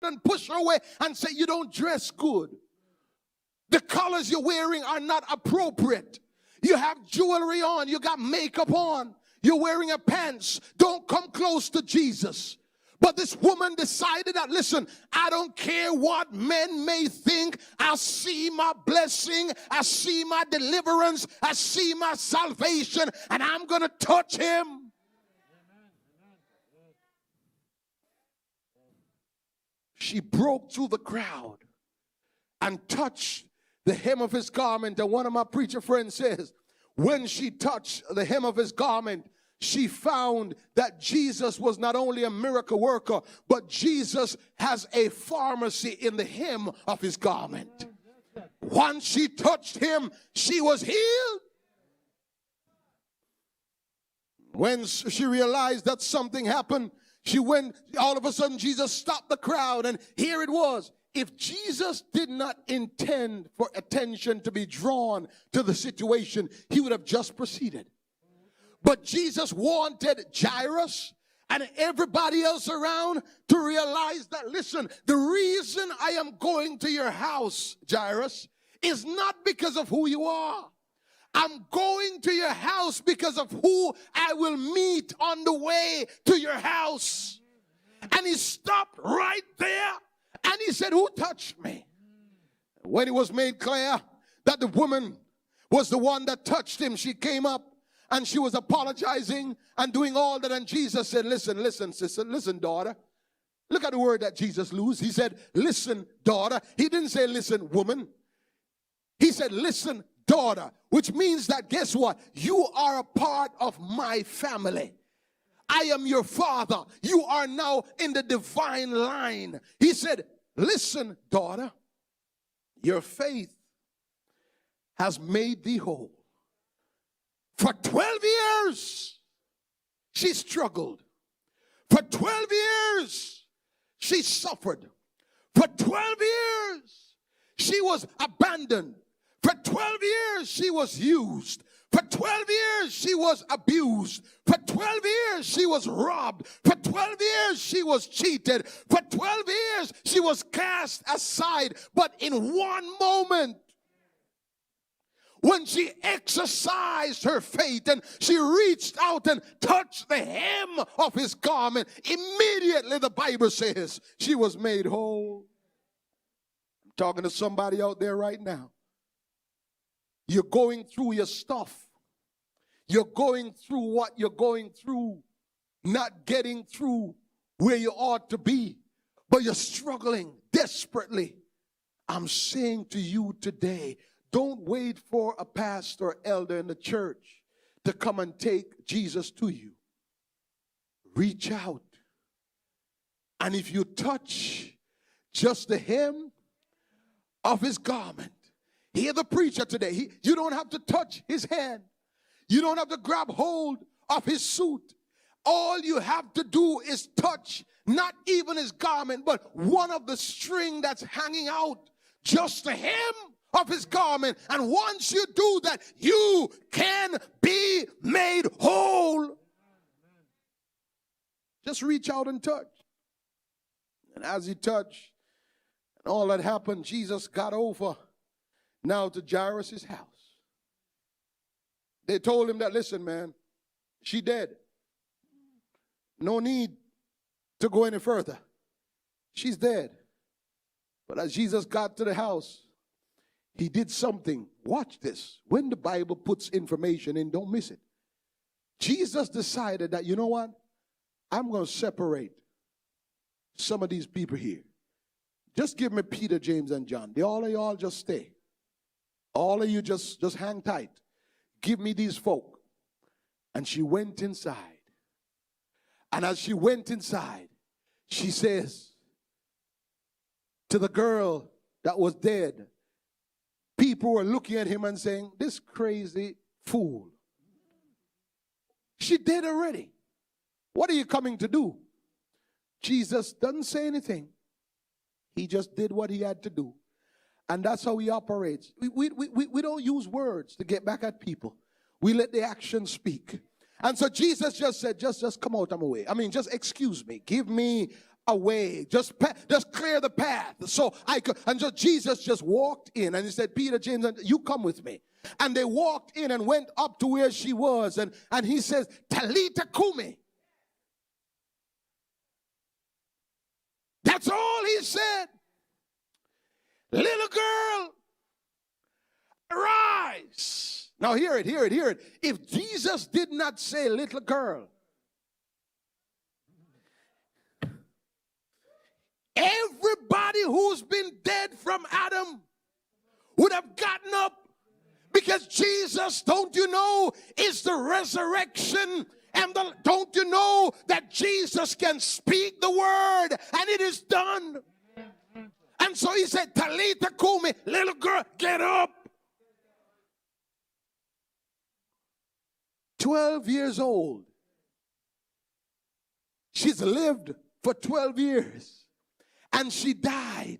and push her away and say, you don't dress good. The colors you're wearing are not appropriate. You have jewelry on. You got makeup on. You're wearing a pants. Don't come close to Jesus. But this woman decided that, listen, I don't care what men may think. I see my blessing. I see my deliverance. I see my salvation. And I'm going to touch him. She broke through the crowd and touched the hem of his garment. And one of my preacher friends says, when she touched the hem of his garment, she found that Jesus was not only a miracle worker, but Jesus has a pharmacy in the hem of his garment. Once she touched him, she was healed. When she realized that something happened, she went, all of a sudden Jesus stopped the crowd, and here it was. If Jesus did not intend for attention to be drawn to the situation, he would have just proceeded. But Jesus wanted Jairus and everybody else around to realize that, listen, the reason I am going to your house, Jairus, is not because of who you are. I'm going to your house because of who I will meet on the way to your house. And he stopped right there and he said, who touched me? When it was made clear that the woman was the one that touched him, she came up and she was apologizing and doing all that. And Jesus said, listen, sister, listen, daughter. Look at the word that Jesus used. He said, listen, daughter. He didn't say, listen, woman. He said, listen, daughter, which means that, guess what? You are a part of my family. I am your father. You are now in the divine line. He said, listen, daughter, your faith has made thee whole. For 12 years, she struggled. For 12 years, she suffered. For 12 years, she was abandoned. For 12 years, she was used. For 12 years, she was abused. For 12 years, she was robbed. For 12 years, she was cheated. For 12 years, she was cast aside. But in one moment, when she exercised her faith and she reached out and touched the hem of his garment, immediately the Bible says she was made whole. I'm talking to somebody out there right now. You're going through your stuff. You're going through what you're going through, not getting through where you ought to be, but you're struggling desperately. I'm saying to you today, don't wait for a pastor or elder in the church to come and take Jesus to you. Reach out. And if you touch just the hem of his garment, hear the preacher today. You don't have to touch his hand. You don't have to grab hold of his suit. All you have to do is touch not even his garment, but one of the string that's hanging out, just the hem of his garment. And once you do that, you can be made whole. Just reach out and touch. And as he touched, and all that happened, Jesus got over now to Jairus' house. They told him that, listen, man, she dead. No need to go any further. She's dead. But as Jesus got to the house, he did something. Watch this. When the Bible puts information in, don't miss it. Jesus decided that, you know what? I'm going to separate some of these people here. Just give me Peter, James, and John. All of y'all just stay. All of you just hang tight. Give me these folk. And she went inside. And as she went inside, she says to the girl that was dead, people were looking at him and saying, this crazy fool. She dead already. What are you coming to do? Jesus doesn't say anything. He just did what he had to do. And that's how he operates. We don't use words to get back at people. We let the action speak. And so Jesus just said, just come out of my way. I mean, just excuse me. Give me away. Just clear the path. So Jesus just walked in and he said, Peter, James, you come with me. And they walked in and went up to where she was. And he says, Talita Kumi. That's all he said. Little girl, arise. Now hear it. If Jesus did not say little girl, everybody who's been dead from Adam would have gotten up, because Jesus, don't you know, is the resurrection. And don't you know that Jesus can speak the word and it is done? And so he said, Talita Kumi, little girl, get up. 12 years old. She's lived for 12 years. And she died.